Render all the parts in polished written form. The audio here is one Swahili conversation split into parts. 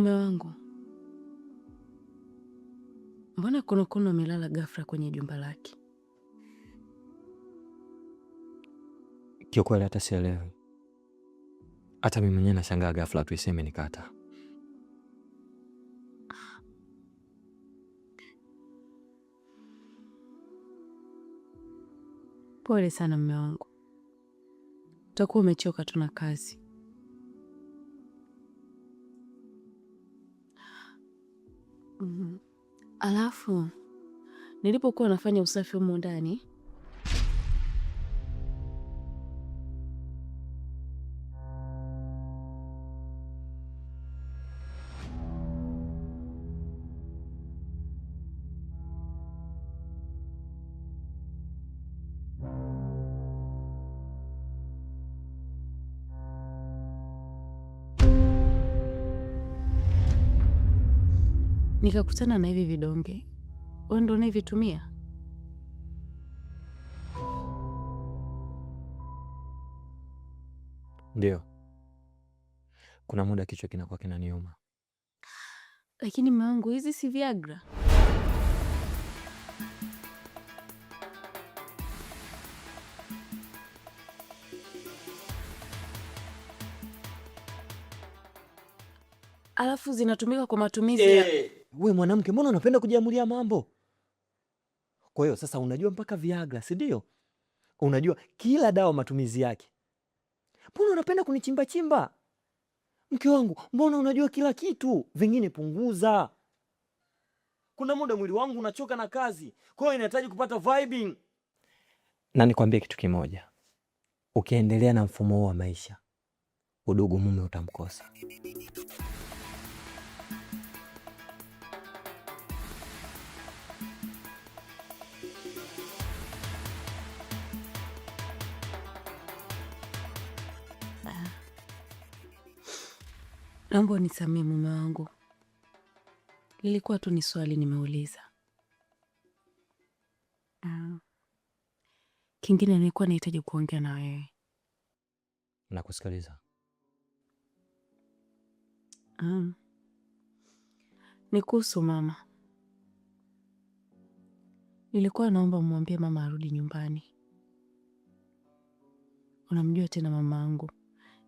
Mume wangu, mbona Konokono amelala ghafla kwenye jumba lake? Kiukweli hata sielewi. Hata mimi mwenyewe nashangaa ghafla tu iseme nikata. Pole sana mume wangu, utakuwa umechoka tu na kazi. Alafu nilipokuwa nafanya usafi humo ndani, nikakutana na hivi vidonge. Wewe ndio unavitumia? Ndio. Kuna muda kichwa kinakuwa kinaniuma. Lakini mume wangu, hizi si Viagra. Alafu zinatumika kwa matumizi We mwanamke, mbona unapenda kujiamulia mambo? Kwa hiyo sasa unajua mpaka Viagra, si ndio? Unajua kila dawa matumizi yake. Mbona unapenda kunichimba chimba? Mke wangu, mbona unajua kila kitu? Vingine punguza. Kuna muda mwili wangu unachoka na kazi, kwa hiyo inahitaji kupata vibing. Na nikwambie kitu kimoja. Ukiendelea na mfumo huu wa maisha, udugu mume utamkosa. Naomba unisamehe mume wangu, lilikuwa tu ni swali nimeuliza. Kingine nilikuwa nahitaji kuongea na wewe. Nakusikiliza. Ni kuhusu mama. Nilikuwa naomba umwambie mama arudi nyumbani. Unamjua tena mama yangu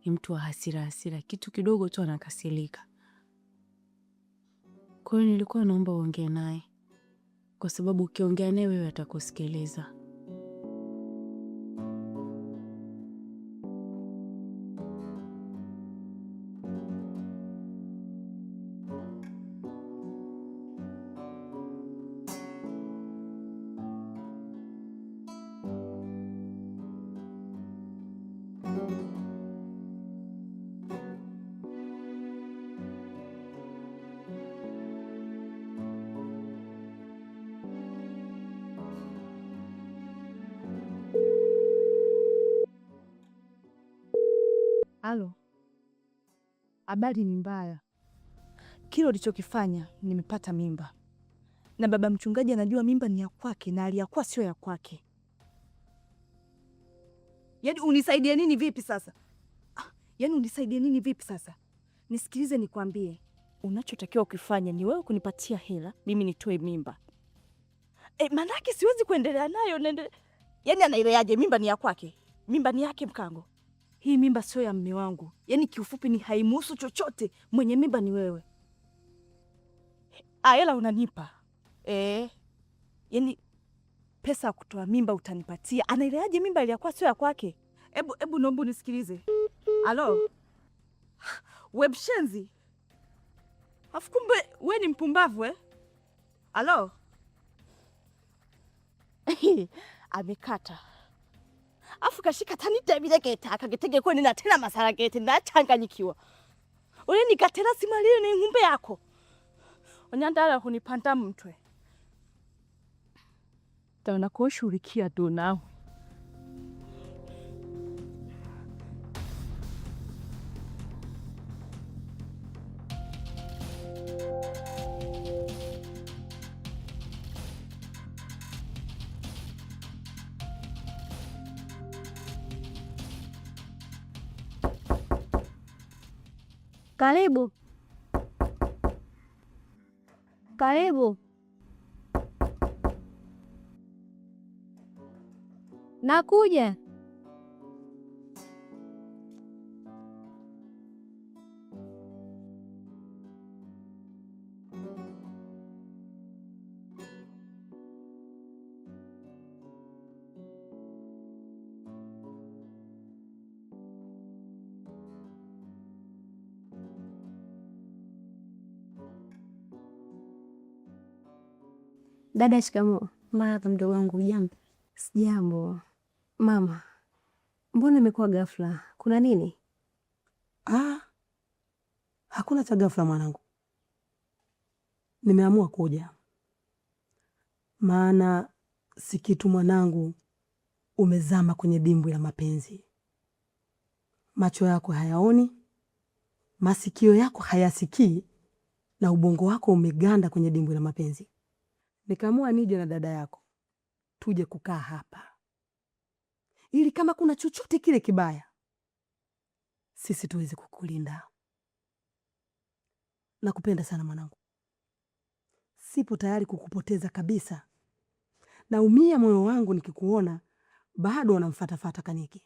ni mtu wa hasira, kitu kidogo tu anakasirika. Kwa hiyo nilikuwa naomba uongee naye, kwa sababu ukiongea naye wewe atakusikiliza. Halo, habari ni mbaya. Kile ulichokifanya, nimepata mimba na baba mchungaji anajua mimba ni ya kwake na aliyakuwa sio ya kwake. Yaani unisaidie nini vipi sasa? Unisaidie nini vipi sasa? Nisikilize nikwambie, unachotakiwa ukifanya ni wewe kunipatia hela mimi nitoe mimba. Manake siwezi kuendelea nayo. Yaani anaileaje? Mimba ni ya kwake, mimba ni yake Mkango. Hii mimba sio ya mume wangu. Yaani kiufupi ni haimuhusu chochote. Mwenye mimba ni wewe. Hela unanipa. Yaani pesa ya kutoa mimba utanipatia. Anaileaje mimba iliyokuwa sio ya kwake? Ebu naomba unisikilize. Halo? Webshenzi. Afu kumbe we ni mpumbavu Halo? Amekata. Afu kashika tanite bileketa akagitege kweni na tena masara gete na changanyikiwa. Ule nikatera simalio ni ngumbe yako. Onyandala kunipanda mtwe. Taona kushurikia tu nao. Karibu. Karibu. Nakuja. Dada, shikamoo. Marahaba mdogo wangu, jambo? Sijambo. Mama, mbona imekuwa ghafla? Kuna nini? Hakuna cha ghafla mwanangu. Nimeamua kuja maana si kitu mwanangu, umezama kwenye dimbwi la mapenzi. Macho yako hayaoni, masikio yako hayasikii, na ubongo wako umeganda kwenye dimbwi la mapenzi. Nikaamua nije na dada yako tuje kukaa hapa, ili kama kuna chochote kile kibaya sisi tuweze kukulinda. Nakupenda sana mwanangu, sipo tayari kukupoteza kabisa. Naumia moyo wangu nikikuona bado unamfatafata Kaniki.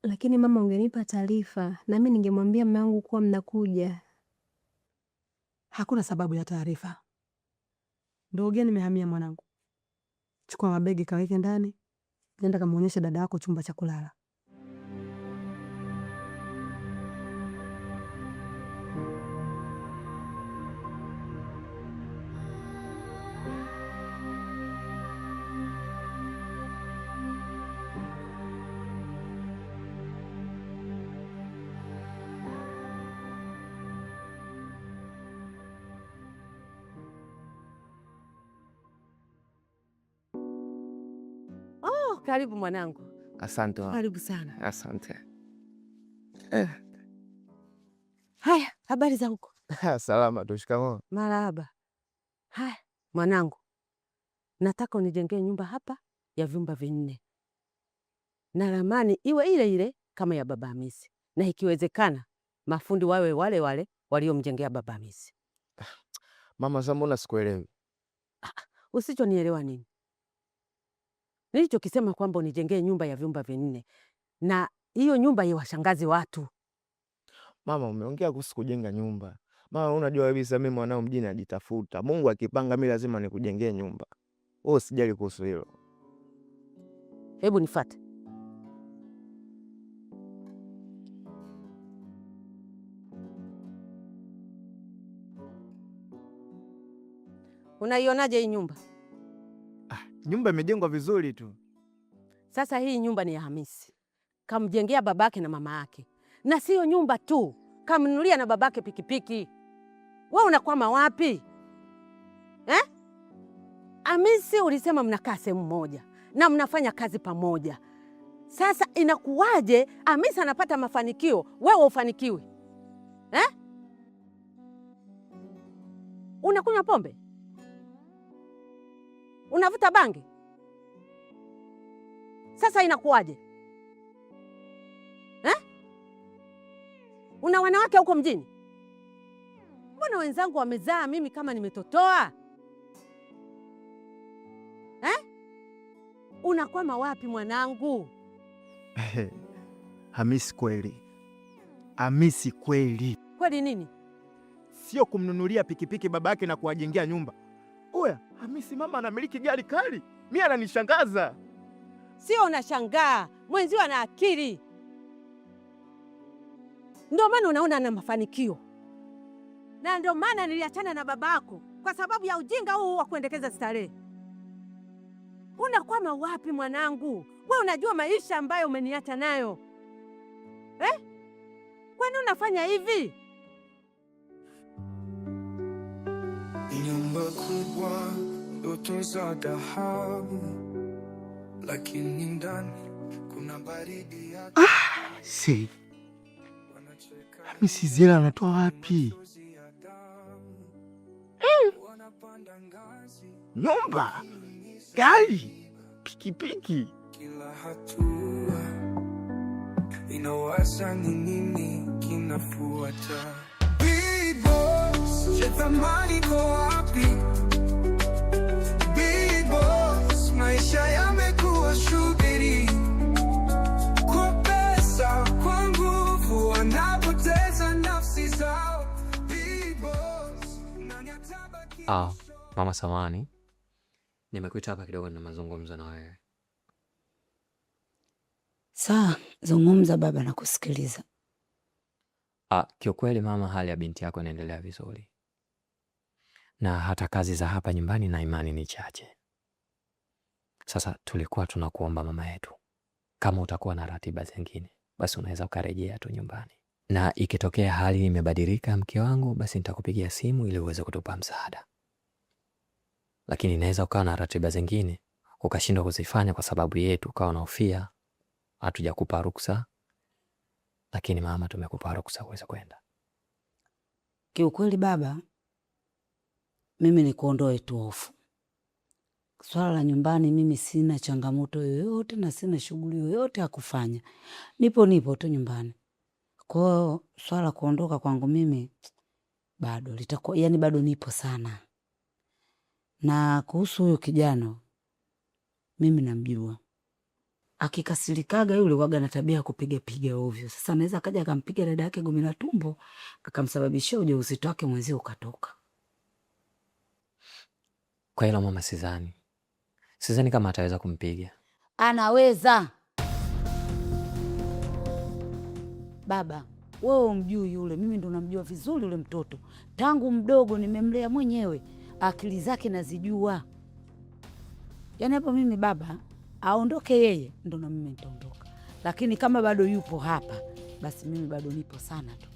Lakini mama, ungenipa taarifa na mimi ningemwambia mume wangu kuwa mnakuja. Hakuna sababu ya taarifa. Ndio gani nimehamia mwanangu. Chukua mabegi kaweke ndani, nenda kamuonyeshe dada yako chumba cha kulala. Karibu mwanangu. Asante. Karibu sana. Asante. Haya, habari za huko? Salama tu. Shikamoo. Marahaba. Haya mwanangu, nataka unijengee nyumba hapa ya vyumba 4 na ramani iwe ile ile kama ya baba Hamisi, na ikiwezekana mafundi wawe wale wale waliomjengea baba Hamisi. Mama, mbona sikuelewi? Usichonielewa nini? Nilichokisema kwamba unijengee nyumba ya vyumba 4 na hiyo nyumba iwashangaze watu. Mama, umeongea kuhusu kujenga nyumba. Mama, unajua kabisa mimi mwanao mjini ajitafuta. Mungu akipanga mimi lazima nikujengee nyumba. Wewe usijali kuhusu hilo. Hebu nifuate. Unaionaje hii nyumba? Nyumba imejengwa vizuri tu. Sasa hii nyumba ni ya Hamisi. Kamjengea babake na mama yake. Na sio nyumba tu, kamnunulia na babake pikipiki. Wewe unakwama wapi? Hamisi ulisema mnakaa sehemu moja na mnafanya kazi pamoja. Sasa inakuwaje Hamisi anapata mafanikio, wewe ufanikiwi? Unakunywa pombe? Unavuta bangi? Sasa inakuwaje? Una wanawake huko mjini? Mbona wenzangu wamezaa, mimi kama nimetotoa? Unakwama wapi mwanangu? Hamisi kweli. Hamisi kweli. Kweli nini? Sio kumnunulia pikipiki babake na kuwajengea nyumba. Oya, Hamisi mama anamiliki gari kali. Mimi ananishangaza. Sio unashangaa, mwenzio ana akili. Ndio maana unaona ana mafanikio. Na ndio maana niliachana na babako kwa sababu ya ujinga huu wa kuendekeza starehe. Unakwama wapi mwanangu? Wewe unajua maisha ambayo umeniacha nayo. Kwani unafanya hivi? Nyumba kubwa, ndoto za dhahabu, lakini ndani kuna baridi ya Si. Hamisi Zela anatoa wapi? Nyumba, gari, pikipiki. Kila hatua inawaza ni nini kinafuata. Bibo, thamani kwa Mama samani, nimekuita hapa kidogo na mazungumzo na wewe. Sawa, zungumza baba, na kusikiliza. Kiukweli mama, hali ya binti yako inaendelea vizuri, na hata kazi za hapa nyumbani na imani ni chache. Sasa tulikuwa tunakuomba mama yetu, kama utakuwa na ratiba zingine, basi unaweza ukarejea tu nyumbani, na ikitokea hali imebadilika mke wangu, basi nitakupigia simu ili uweze kutupa msaada. Lakini inaweza ukawa na ratiba zingine ukashindwa kuzifanya kwa sababu yetu, ukawa unahofia hatujakupa ruksa, lakini mama, tumekupa ruksa uweze kwenda. Kiukweli baba, mimi ni kuondoe tu hofu. Swala la nyumbani, mimi sina changamoto yoyote na sina shughuli yoyote ya kufanya. Nipo tu nyumbani. Kwa hiyo swala kuondoka kwangu mimi bado litakuwa, yani bado nipo sana. Na kuhusu huyo kijana, mimi namjua. Akikasirikaga yule waga na tabia kupiga ovyo. Sasa anaweza kaja akampiga dada yake gumi la tumbo, akamsababishia ujauzito wake mwenzio ukatoka. Kwa hilo mama, sidhani kama ataweza kumpiga. Anaweza. Baba, wewe umjui yule, mimi ndo namjua vizuri yule mtoto. Tangu mdogo nimemlea mwenyewe, akili zake nazijua. Yaani hapo mimi baba, aondoke yeye ndo na mimi nitaondoka. Lakini kama bado yupo hapa, basi mimi bado nipo sana tu.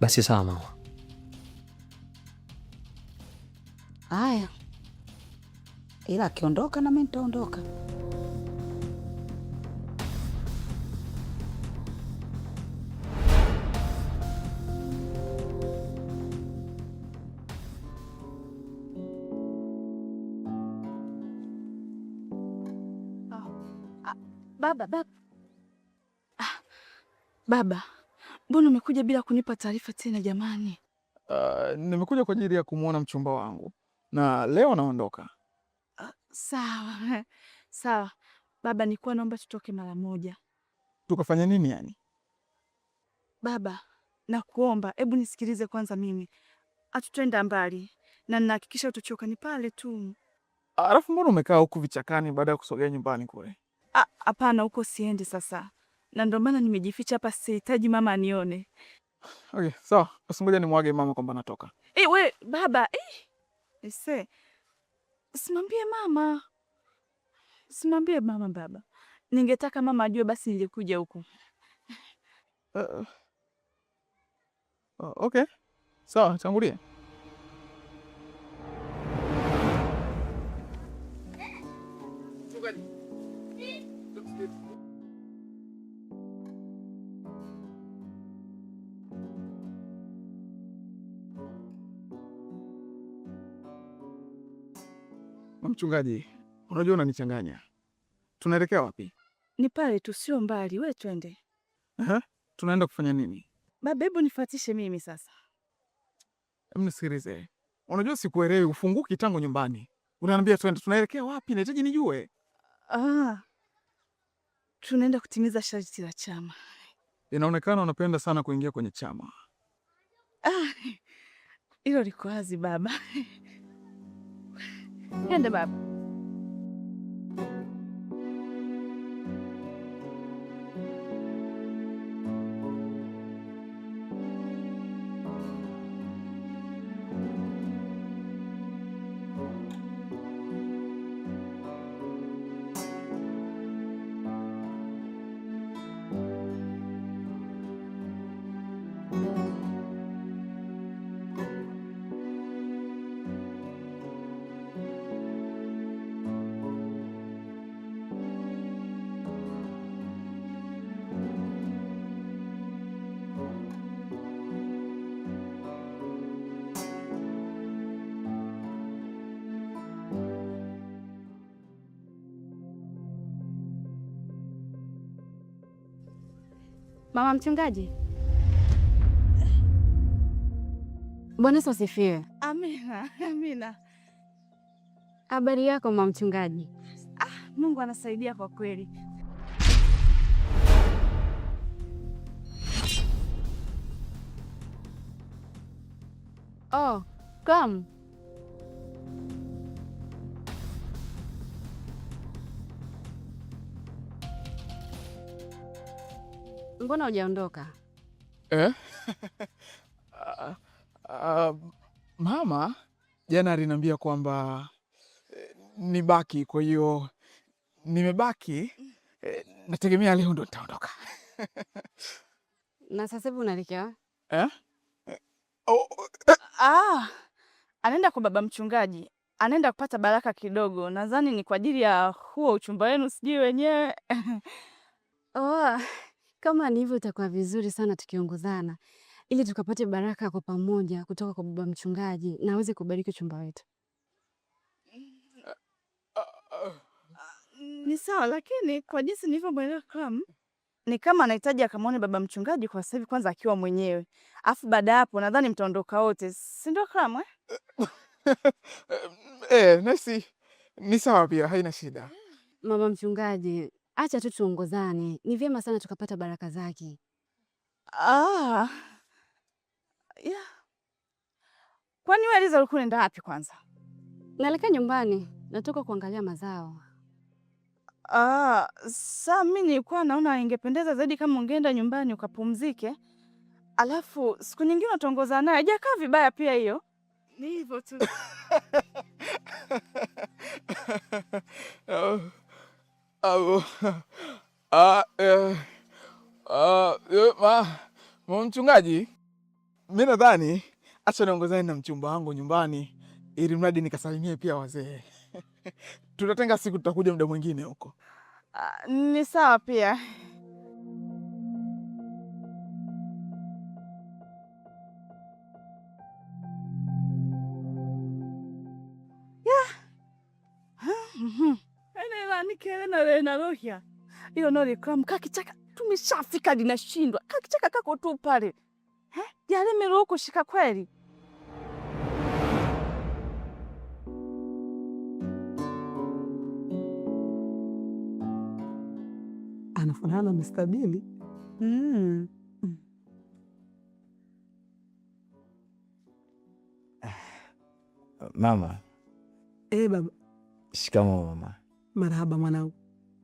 Basi sawa mama. Haya, ila akiondoka na mimi nitaondoka. Baba, mbona umekuja bila kunipa taarifa tena jamani? Nimekuja kwa ajili ya kumwona mchumba wangu na leo naondoka. Sawa sawa baba, nilikuwa naomba tutoke mara moja. Tukafanya nini yani? Baba, nakuomba hebu nisikilize kwanza, mimi hatutenda mbali na ninahakikisha utochoka, ni pale tu. Alafu mbona umekaa huku vichakani baada ya kusogea nyumbani kule? Hapana, huko siendi sasa, na ndio maana nimejificha hapa, sihitaji mama anione. Okay, sawa. Basi ngoja nimwage mama kwamba natoka. We baba, simwambie mama. Simwambie mama baba. Ningetaka mama ajue, basi nilikuja huku. Okay. Sawa, tangulia. Mchungaji, unajua unanichanganya. Tunaelekea wapi? Ni pale tu, sio mbali. We twende. Tunaenda kufanya nini? Baba, hebu nifuatishe mimi sasa. Mnisikilize. Unajua sikuelewi, ufunguki tangu nyumbani. Unaniambia twende, tunaelekea wapi? Nahitaji nijue. Tunaenda kutimiza sharti la chama. Inaonekana unapenda sana kuingia kwenye chama. Hilo liko wazi baba. Ende baba. Mama mchungaji. Bwana Yesu asifiwe. Amina, amina. Habari yako mama mchungaji? Mungu anasaidia kwa kweli. Oh, come. Mbona hujaondoka? Mama jana aliniambia kwamba nibaki, kwa hiyo nimebaki. Nategemea leo ndo nitaondoka. Na sasa hivi unaelekea? Anaenda kwa baba mchungaji, anaenda kupata baraka kidogo. Nadhani ni kwa ajili ya huo uchumba wenu, sijui wenyewe. Kama ni hivyo itakuwa vizuri sana tukiongozana, ili tukapate baraka kwa pamoja kutoka kwa baba mchungaji na aweze kubariki uchumba wetu. Ni sawa, lakini kwa jinsi nilivyomwelewa Clam, ni kama anahitaji akamwone baba mchungaji kwa sasa hivi kwanza akiwa mwenyewe. Alafu baada hapo nadhani mtaondoka wote. Si ndio Clam? Nasi ni sawa pia, haina shida. Mama mchungaji, acha tu tuongozane. Ni vyema sana tukapata baraka zake. Yeah. Kwani wewe Liza ulikuwa unaenda wapi kwanza? Naelekea nyumbani, natoka kuangalia mazao. Sasa mimi nilikuwa naona ingependeza zaidi kama ungeenda nyumbani ukapumzike. Alafu siku nyingine utaongoza naye. Hajakaa vibaya pia hiyo. Ni hivyo tu. Mchungaji, mimi nadhani acha niongozane na mchumba wangu nyumbani ili mradi nikasalimie pia wazee. Tutatenga siku, tutakuja muda mwingine huko. Ni sawa pia. Na rohia hiyo nori Clam kakichaka tumeshafika linashindwa kakichaka kako tu pale yale mero kushika kweli. Anafanana na Mr. Billy. Mama. Baba. Shikamoo mama. Marhaba mwanangu.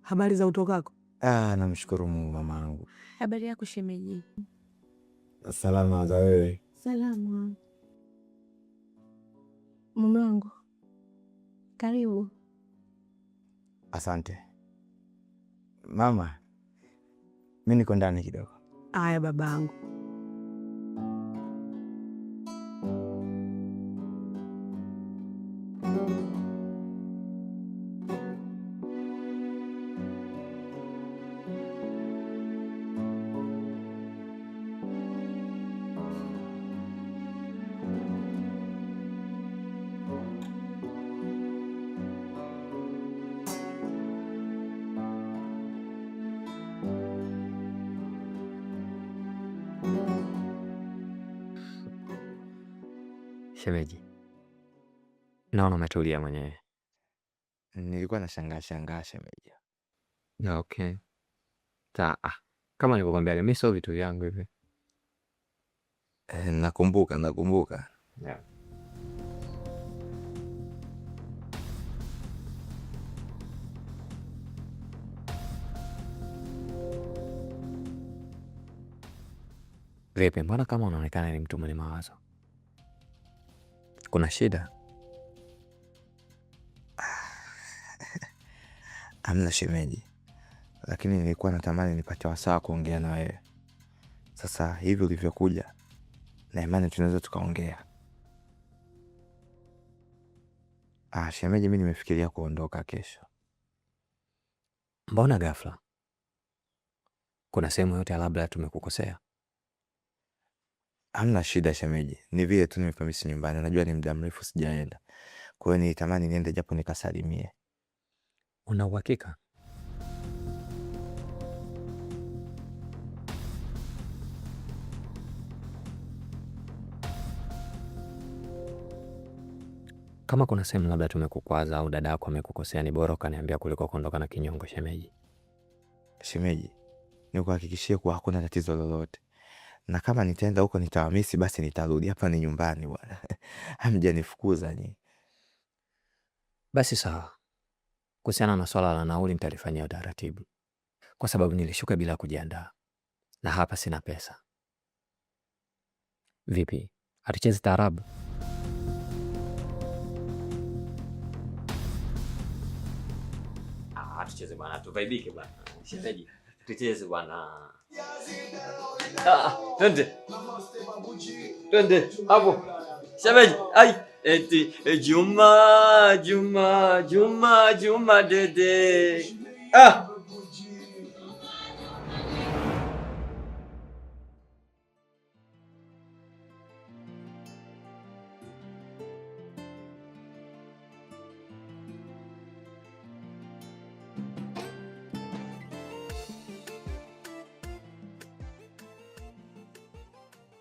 Habari za utokako? Namshukuru Mungu mamangu. Habari yako shemeji? Salama za wewe? Salama. Mume wangu, karibu. Asante mama, mimi niko ndani kidogo. Aya babangu. Shemeji, naona umetulia mwenyewe. Nilikuwa nashangaa shemeji. Okay. Kama nilivyokuambia mimi sio vitu vyangu hivi. Nakumbuka. Yeah. Vipi, mbona kama unaonekana ni mtu mwenye mawazo? Kuna shida? Hamna shemeji, lakini nilikuwa natamani nipate wasaa kuongea na wewe. Sasa hivi ulivyokuja, na imani tunaweza tukaongea. Shemeji, mimi nimefikiria kuondoka kesho. Mbona ghafla? Kuna sehemu yote labda tumekukosea? Hamna shida shemeji, ni vile tu nimepamisi nyumbani. Najua ni muda mrefu sijaenda, kwa hiyo nilitamani niende japo nikasalimie. Una uhakika? Kama kuna sehemu labda tumekukwaza au dada yako amekukosea, ni bora ukaniambia kuliko kuondoka na kinyongo shemeji. Shemeji, nikuhakikishie kuwa hakuna tatizo lolote. na kama nitaenda huko nitawamisi, basi nitarudi. Hapa ni nyumbani bwana. Hamjanifukuza nyinyi. Basi sawa. Kuhusiana na swala la nauli nitalifanyia utaratibu, kwa sababu nilishuka bila kujiandaa na hapa sina pesa. Vipi, hatuchezi taarabu? Tucheze bwana, tuvaibike bwana. Shemeji, tucheze bwana. Twende. Twende hapo. Shemeji, ai, eti Juma, Juma, Juma, Juma dede.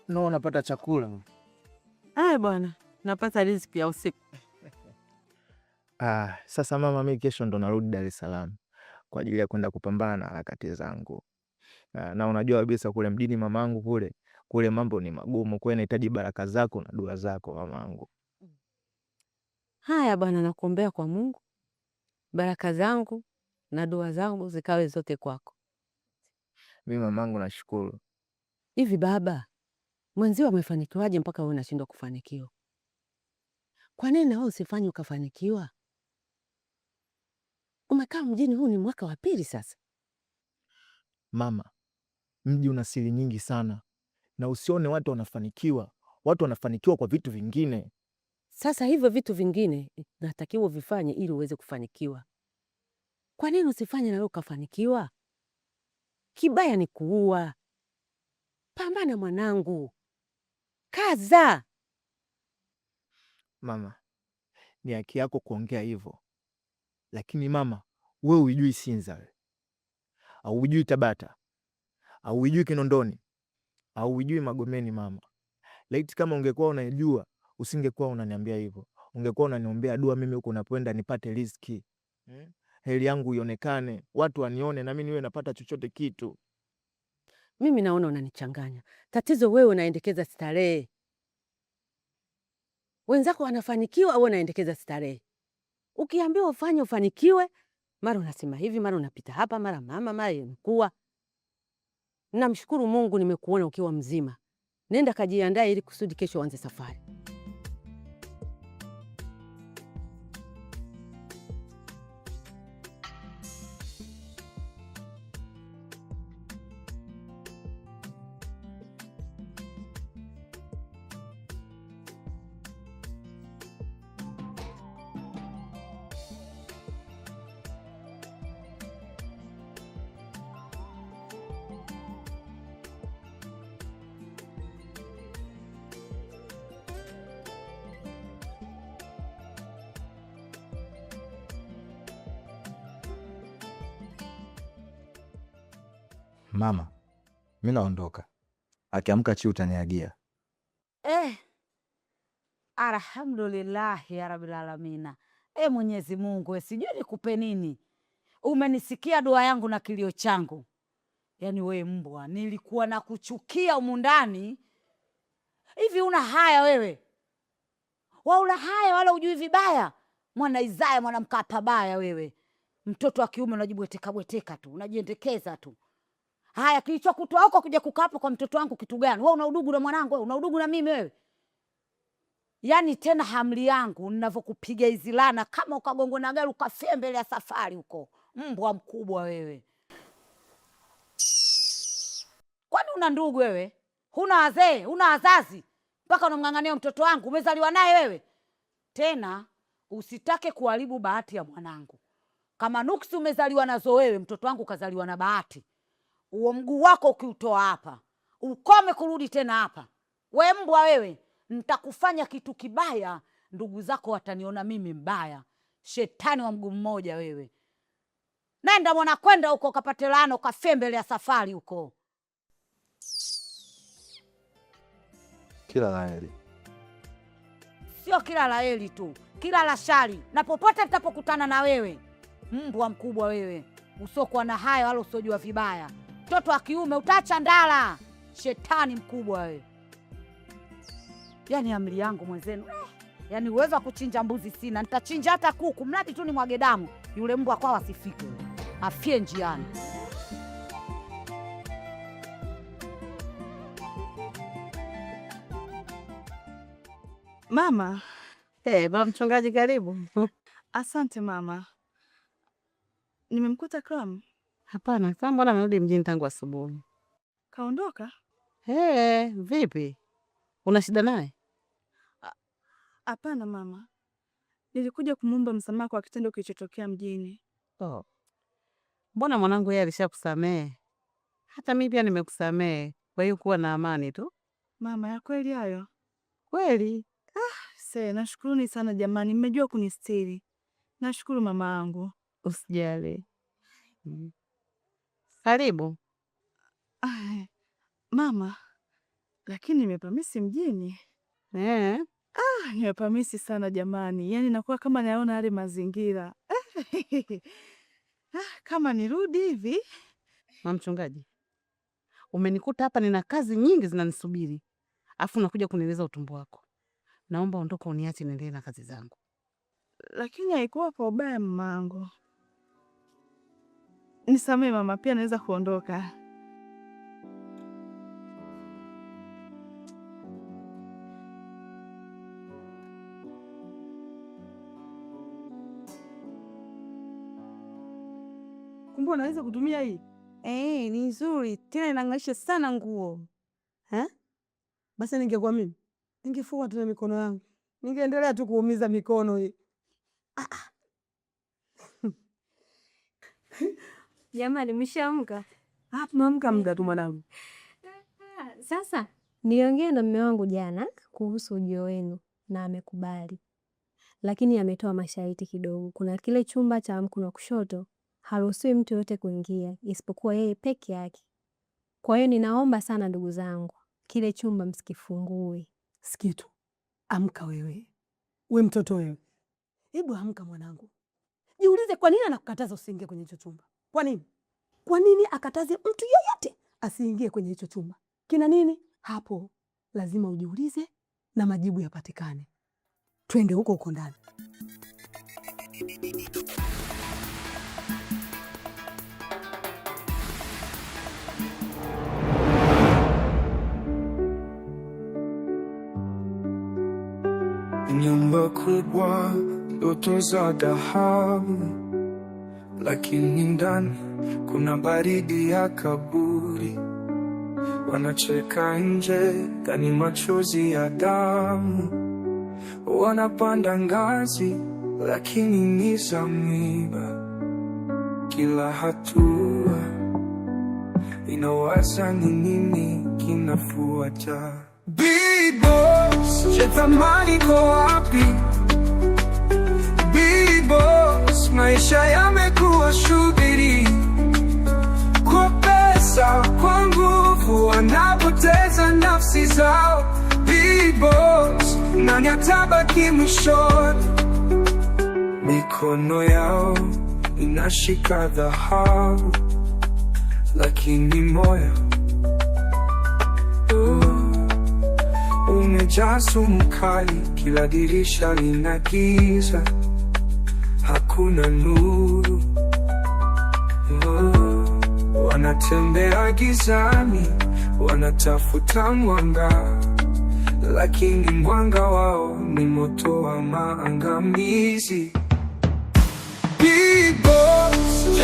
No, napata chakula. Bwana, napata riziki ya usiku. Sasa mama, mimi kesho ndo narudi Dar es Salaam kwa ajili ya kwenda kupambana na harakati zangu. Na unajua kabisa kule mjini mamangu, kule mambo ni magumu, kwa hiyo nahitaji baraka zako na dua zako mamangu. Haya bwana, nakuombea kwa Mungu. Baraka zangu na dua zangu zikawe zote kwako. Mimi mamangu nashukuru. Hivi baba, mwenzio amefanikiwaje mpaka wewe unashindwa kufanikiwa? Kwa nini na wewe usifanye ukafanikiwa? Umekaa mjini, huu ni mwaka wa pili sasa. Mama, mji una siri nyingi sana, na usione watu wanafanikiwa kwa vitu vingine. Sasa hivyo vitu vingine natakiwa vifanye ili uweze kufanikiwa. Kwa nini usifanye na wewe ukafanikiwa? Kibaya ni kuua. Pambana mwanangu, kaza. Mama, ni haki yako kuongea hivyo, lakini mama, wewe hujui Sinza, wewe au hujui Tabata, au hujui Kinondoni, au hujui Magomeni. Mama, laiti kama ungekuwa unajua usingekuwa unaniambia hivyo. Ungekuwa unaniombea dua mimi huko napoenda nipate riziki. Heri yangu ionekane, watu wanione na mimi niwe napata chochote kitu. Mimi naona unanichanganya. Tatizo wewe unaendekeza starehe. Wenzako wanafanikiwa, wewe unaendekeza starehe. Ukiambiwa ufanye ufanikiwe, mara unasema hivi, mara unapita hapa, mara mama, mara imekuwa. Namshukuru Mungu nimekuona ukiwa mzima. Nenda kajiandae ili kusudi kesho uanze safari. Mama, mimi naondoka. Akiamka Chi utaniagia. Alhamdulillah ya rabbil alamina. Mwenyezi Mungu, sijui nikupe nini. Umenisikia dua yangu na kilio changu. Yaani we mbwa, nilikuwa na kuchukia humu ndani. Hivi una haya wewe? Una haya wala ujui vibaya? Mwana Isaya, mwana mkapa baya wewe. Mtoto wa kiume unajibweteka bweteka tu, unajiendekeza tu. Haya, kilichokutoa huko kuja kukapo kwa mtoto wangu kitu gani? Wewe una udugu na mwanangu, wewe una udugu na mimi wewe? Yaani tena hamli yangu ninavyokupiga hizi lana kama ukagongwa na gari ukafia mbele ya safari huko. Mbwa mkubwa wewe. Kwani una ndugu wewe? Huna wazee, huna wazazi? Mpaka unamng'ang'ania mtoto wangu, umezaliwa naye wewe? Tena usitake kuharibu bahati ya mwanangu. Kama nuksi umezaliwa nazo wewe, mtoto wangu kazaliwa na bahati. Uo mguu wako ukiutoa hapa, ukome kurudi tena hapa. We mbwa wewe, nitakufanya kitu kibaya, ndugu zako wataniona mimi mbaya. Shetani wa mguu mmoja wewe. Nenda mwana, kwenda huko kapate laana ukafie mbele ya safari huko. Kila laheri. Sio kila laheri tu, kila la shari. Na popote nitapokutana na wewe, mbwa mkubwa wewe, usiokuwa na haya wala usiojua vibaya. Mtoto wa kiume utaacha ndala. Shetani mkubwa wewe. Yaani amri yangu mwenzenu. Yaani uwezo wa kuchinja mbuzi sina, nitachinja hata kuku, mradi tu ni mwage damu. Yule mbwa kwao asifike. Afie njiani. Mama. Baba mchungaji karibu. Asante mama. Nimemkuta Clam? Hapana, Clam mbona amerudi mjini tangu asubuhi? Kaondoka? Vipi? Una shida naye? Hapana mama. Nilikuja kumuomba msamaha kwa kitendo kilichotokea mjini. Mbona mwanangu yeye alishakusamehe? Hata mimi pia nimekusamehe. Kwa hiyo kuwa na amani tu. Mama, ya kweli hayo? Kweli. Nashukuruni sana jamani, mmejua kunistiri. Nashukuru mama yangu. Usijali. Karibu. Mama, lakini nimepamisi mjini. Nimepamisi sana jamani. Yaani nakuwa kama naona yale mazingira. Kama nirudi hivi. Mama mchungaji. Umenikuta hapa nina kazi nyingi zinanisubiri. Afu unakuja kunieleza utumbo wako. Naomba ondoka uniache niendelee na kazi zangu. Lakini haikuwa kwa ubaya mamangu. Nisamehe mama, pia naweza kuondoka. Kumbe unaweza kutumia hii? Ni nzuri. Tena inang'arisha sana nguo. Basi ningekuwa mimi, ningefua tu na mikono yangu. Ningeendelea tu kuumiza mikono hii. Jamani, mshaamka? Tumeamka muda tu mwanangu. Sasa niliongea na mume wangu jana kuhusu ujio wenu na amekubali. Lakini ametoa masharti kidogo. Kuna kile chumba cha mkono wa kushoto haruhusiwi mtu yote kuingia isipokuwa yeye peke yake. Kwa hiyo ninaomba sana ndugu zangu, kile chumba msikifungue. Sikitu. Amka wewe. We mtoto wewe. Hebu amka mwanangu. Jiulize kwa nini anakukataza usiingie kwenye hicho chumba? Kwa nini? Kwa nini akataze mtu yeyote asiingie kwenye hicho chumba? Kina nini? Hapo lazima ujiulize na majibu yapatikane. Twende huko ndani. Nyumba kubwa, ndoto za dhahabu, lakini ndani kuna baridi ya kaburi. Wanacheka nje, ndani machozi ya damu. Wanapanda ngazi, lakini ni za miba. Kila hatua inawaza ni nini kinafuata. Big Boss, je thamani kwa wapi? Big Boss, maisha yamekuwa shughuli. Kwa pesa, kwa nguvu, wanapoteza nafsi zao. Big Boss, nani atabaki mwishoni? Mikono yao inashika dhahabu, lakini moyo umejaa sumu kali. Kila dirisha lina giza, hakuna nuru. Wanatembea gizani, wanatafuta mwanga, lakini mwanga wao ni moto wa maangamizi. Big Boss,